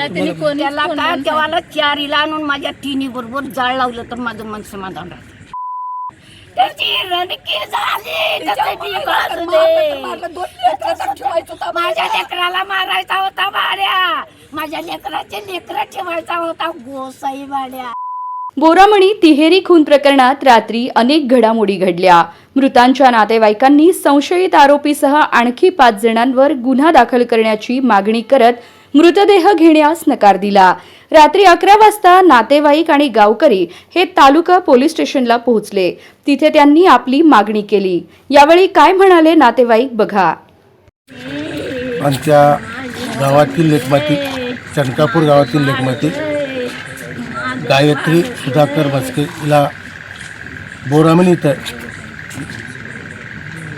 त्यांनी कोणी त्याला काय तेव्हाला चारीला आणून माझ्या तिन्ही बरोबर जाळ लावलं तर माझं मन समाधान राहतं. त्याची रणकी झाली माझ्या लेकराला मारायचा होता भाड्या, माझ्या लेकराचे लेकरा ठेवायचा होता गोसाई भाड्या. बोरामणी तिहेरी खून प्रकरणात रात्री अनेक घडामोडी घडल्या. मृतांच्या नातेवाईकांनी संशयित आरोपीसह आणखी 5 जणांवर गुन्हा दाखल करण्याची मागणी करत मृतदेह घेण्यास नकार दिला. रात्री 11 वाजता नातेवाईक आणि गावकरी हे तालुका पोलीस स्टेशनला पोहोचले. तिथे त्यांनी आपली मागणी केली. यावेळी काय म्हणाले नातेवाईक बघा. आमच्या गावातील लेखमाती, चनकापूर गावातील लेखमाती गायत्री सुधाकर मस्के हिला बोरामणी इथं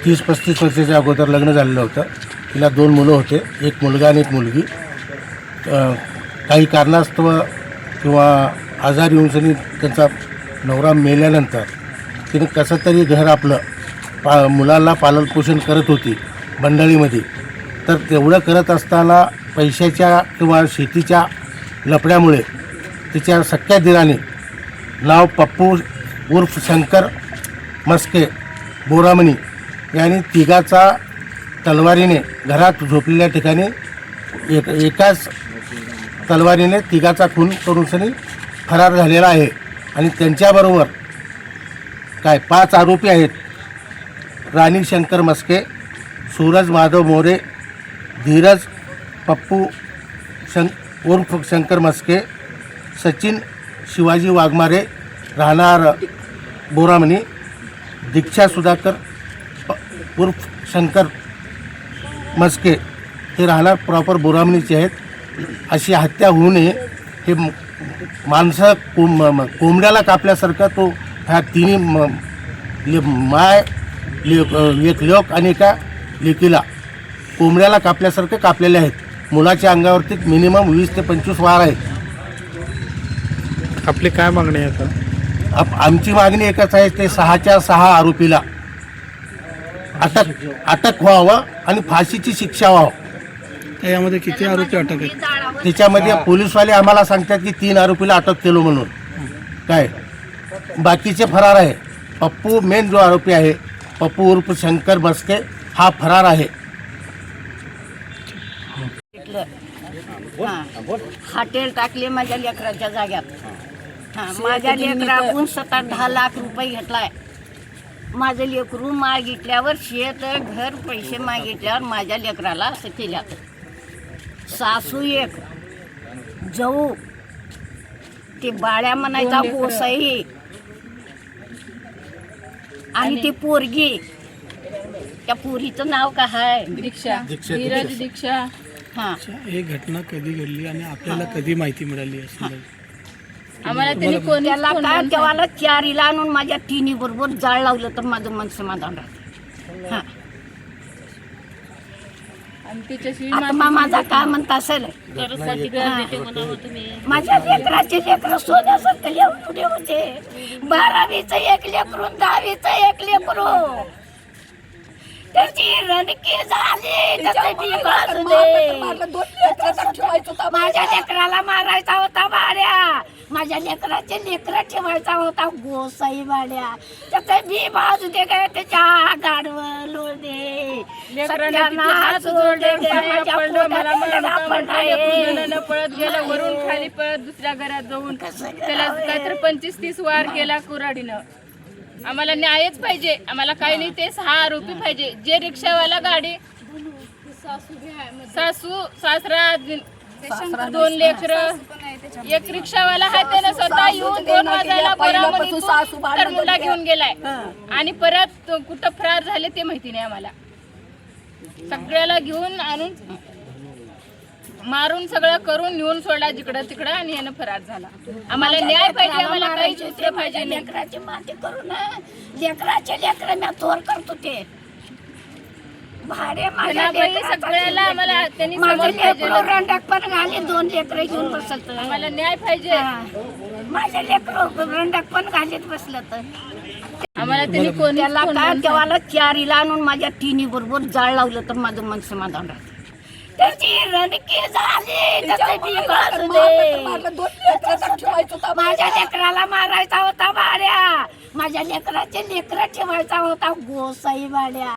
30-35 वर्षाच्या अगोदर लग्न झालेलं होतं. तिला 2 मुलं होते, एक मुलगा आणि एक मुलगी. काही कारणास्तव किंवा आजार येऊन त्यांचा नवरा मेल्यानंतर तिने कसं तरी घर आपलं मुलाला पालनपोषण करत होती मंडळीमध्ये. तर तेवढं करत असताना पैशाच्या किंवा शेतीच्या लफड्यामुळे तिच्या सख्या दिराने नाव पप्पू उर्फ शंकर मस्के बोरामणी यांनी तिघाचा तलवारीने घरात झोपलेल्या ठिकाणी एकाच तलवारीने तिघाचा खून करून फरार झालेला आहे. आणि त्यांच्याबरोबर 5 आरोपी आहेत. राणी शंकर मस्के, सूरज माधव मोरे, धीरज पप्पू उर्फ शंकर मस्के, सचिन शिवाजी वाघमारे राहणार बोरामणी, दीक्षा सुधाकर उर्फ शंकर मस्के हे राहणार प्रॉपर बोरामणीचे आहेत. अशी हत्या होऊ नये हे माणसं कोंबड्याला कापल्यासारखं तो ह्या तिन्ही एक लोक आणि एका लेकीला कोंबड्याला कापल्यासारखं कापलेले आहेत. मुलाच्या अंगावरती मिनिमम 20 ते 25 वार आहेत. आपली काय मागणी आहे आता? आमची मागणी एकच आहे, ते 6च्या 6 आरोपीला अटक व्हावं आणि फाशीची शिक्षा व्हावं. यामध्ये किती आरोपी अटक आहेत? त्याच्यामध्ये पोलीसवाले आम्हाला सांगतात की 3 आरोपीला अटक केलो म्हणून. बाकीचे फरार आहे. पप्पू मेन जो आरोपी आहे, पप्पू उर्फ शंकर मस्के हा फरार आहे. हॉटेल टाकले माझ्या लेकराच्या जाग्यात. माझ्या लेकराकडून 7-10 लाख रुपये घेतलाय. माझं लेकरू मागितल्यावर शेत घर पैसे मागितल्यावर माझ्या लेकराला असं केल्यात. सासू एक, जाऊ ते बाळ्या म्हणायचा गोसाई आणि ती पोरगी, त्या पोरीचं नाव काय आहे? दीक्षा, धीरज दीक्षा. हां, ही घटना कधी घडली आणि आपल्याला कधी माहिती मिळाली असेल? आम्हाला त्यांनी कोणी त्याला काय तेव्हाला चारीला आणून माझ्या तिन्ही बरोबर जाळ लावलं तर माझं मन समाधान राहतं. हां, आणि तिच्याशी आत्मा माझा काय म्हणता असेल. माझ्या लेकराचे लेकर सोन्यासारखं एवढे होते. 12वीचं एक लेकरू, 10वीचं एक लेकरू. त्याची रणकी झाली माझ्या लेकराला मारायचा होता भाड्या, माझ्या लेकराचे लेकरा ठेवायचा होता गोसाई भाड्या. त्याचं बी बाजू दे काय त्याच्या गाडवं लोळदे पळत गेलं वरून खाली पळत दुसऱ्या घरात जाऊन त्याला काहीतरी 25-30 वार केला कुऱ्हाडीनं. आम्हाला न्यायच पाहिजे. आम्हाला काही नाही, ते 6 आरोपी पाहिजे. जे रिक्षावाला गाडी, सासू सासरा, 2 लेकर, एक रिक्षावाला आहे त्यानं स्वतः येऊन 2 वाजायला बोरामणीतून मुला घेऊन गेलाय आणि परत कुठं फरार झाले ते माहिती नाही आम्हाला. सगळ्याला घेऊन आणून मारून सगळं करून नेऊन सोडला जिकडं तिकडं आणि यानं फरार झाला. आम्हाला न्याय पाहिजे. आम्हाला काही दुसरं पाहिजे. लेकराचे माते करून लेकराचे लेकर मी थोर करतो ते भाडे सगळ्याला आम्हाला त्यांनी रंडक पण घाले. 2 लेकर घेऊन बसत. आम्हाला न्याय पाहिजे. माझ्या लेकर रंडक पण घालीत बसलं तर आम्हाला त्यांनी कोणी त्याला काय तेव्हाला चारीला आणून माझ्या तिन्ही बरोबर जाळ लावलं तर माझं मन समाधान राहतं. त्याची रणकी झाली त्याचं बी भाजू दे. माझ्या लेकराला मारायचा होता भाड्या, माझ्या लेकराचे लेकरं ठेवायचा होता गोसाई भाड्या.